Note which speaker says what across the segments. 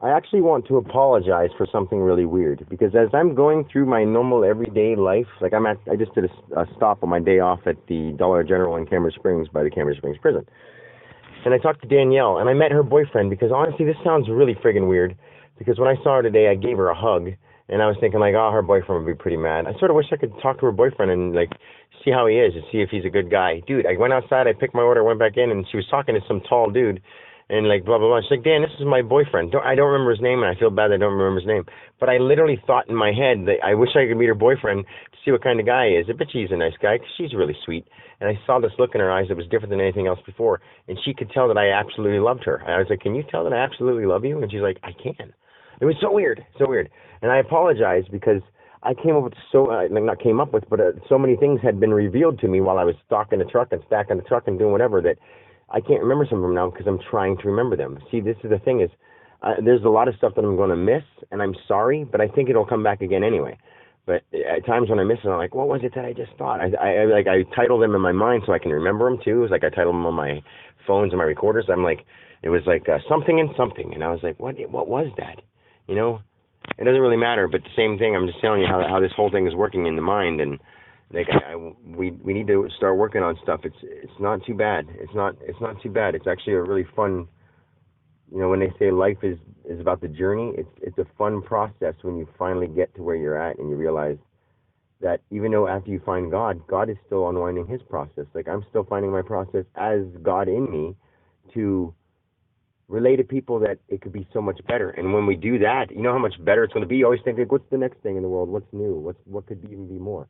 Speaker 1: I actually want to apologize for something really weird because as I'm going through my normal everyday life, like I just did a stop on my day off at the Dollar General in Cambridge Springs by the Cambridge Springs prison. And I talked to Danielle, and I met her boyfriend because honestly, this sounds really friggin' weird. Because when I saw her today, I gave her a hug, and I was thinking like, oh, her boyfriend would be pretty mad. I sort of wish I could talk to her boyfriend and like see how he is and see if he's a good guy. Dude, I went outside, I picked my order, went back in, and she was talking to some tall dude, and like blah blah blah. She's like, Dan, this is my boyfriend. I don't remember his name, and I feel bad that I don't remember his name. But I literally thought in my head that I wish I could meet her boyfriend to see what kind of guy he is. I bet he's a nice guy because she's really sweet. And I saw this look in her eyes that was different than anything else before, and she could tell that I absolutely loved her. And I was like, can you tell that I absolutely love you? And she's like, I can. It was so weird, so weird. And I apologize because I came up with not came up with, but so many things had been revealed to me while I was stocking the truck and stacking the truck and doing whatever that I can't remember some of them now because I'm trying to remember them. See, this is the thing is, there's a lot of stuff that I'm going to miss, and I'm sorry, but I think it'll come back again anyway. But at times when I miss it, I'm like, what was it that I just thought? I title them in my mind so I can remember them too. It's like I title them on my phones and my recorders. I'm like, it was like something and something, and I was like, what was that? You know, it doesn't really matter. But the same thing, I'm just telling you how this whole thing is working in the mind, and like we need to start working on stuff. It's not too bad. It's not too bad. It's actually a really fun. You know, when they say life is about the journey, it's a fun process when you finally get to where you're at and you realize that even though after you find God, God is still unwinding his process. Like I'm still finding my process as God in me to relate to people that it could be so much better. And when we do that, you know how much better it's going to be. You always think, like, what's the next thing in the world? What's new? What could even be more?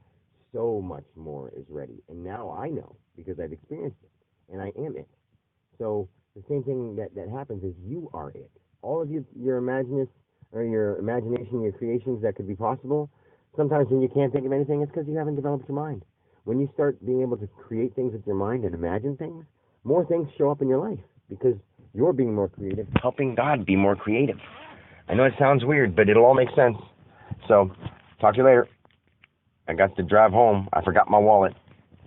Speaker 1: So much more is ready. And now I know because I've experienced it and I am it. So the same thing that happens is you are it. All of your imagination, your creations that could be possible, sometimes when you can't think of anything, it's because you haven't developed your mind. When you start being able to create things with your mind and imagine things, more things show up in your life because you're being more creative, helping God be more creative. I know it sounds weird, but it'll all make sense. So, talk to you later. I got to drive home. I forgot my wallet.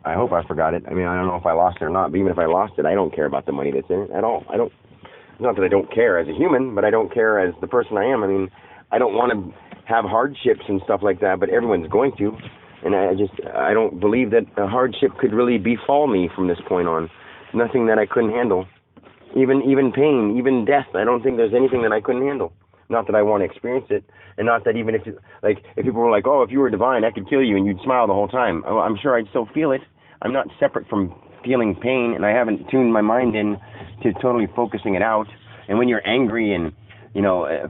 Speaker 1: I hope I forgot it. I mean, I don't know if I lost it or not, but even if I lost it, I don't care about the money that's in it at all. Not that I don't care as a human, but I don't care as the person I am. I mean, I don't want to have hardships and stuff like that, but everyone's going to. And I don't believe that a hardship could really befall me from this point on. Nothing that I couldn't handle. Even pain, even death. I don't think there's anything that I couldn't handle. Not that I want to experience it, and not that even if people were like, oh, if you were divine, I could kill you, and you'd smile the whole time. Oh, I'm sure I'd still feel it. I'm not separate from feeling pain, and I haven't tuned my mind in to totally focusing it out. And when you're angry and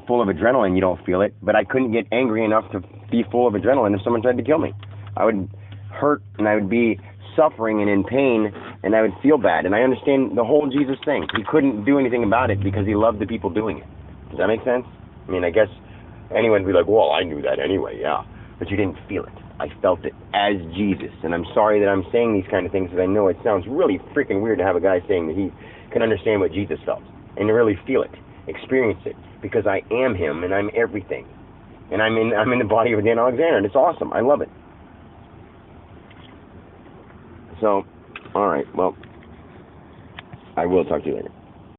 Speaker 1: full of adrenaline, you don't feel it. But I couldn't get angry enough to be full of adrenaline if someone tried to kill me. I would hurt, and I would be suffering and in pain, and I would feel bad. And I understand the whole Jesus thing. He couldn't do anything about it because he loved the people doing it. Does that make sense? I mean, I guess anyone would be like, well, I knew that anyway, yeah. But you didn't feel it. I felt it as Jesus. And I'm sorry that I'm saying these kind of things because I know it sounds really freaking weird to have a guy saying that he can understand what Jesus felt and to really feel it, experience it, because I am him and I'm everything. And I'm in the body of Dan Alexander, and it's awesome. I love it. So, all right, well, I will talk to you later.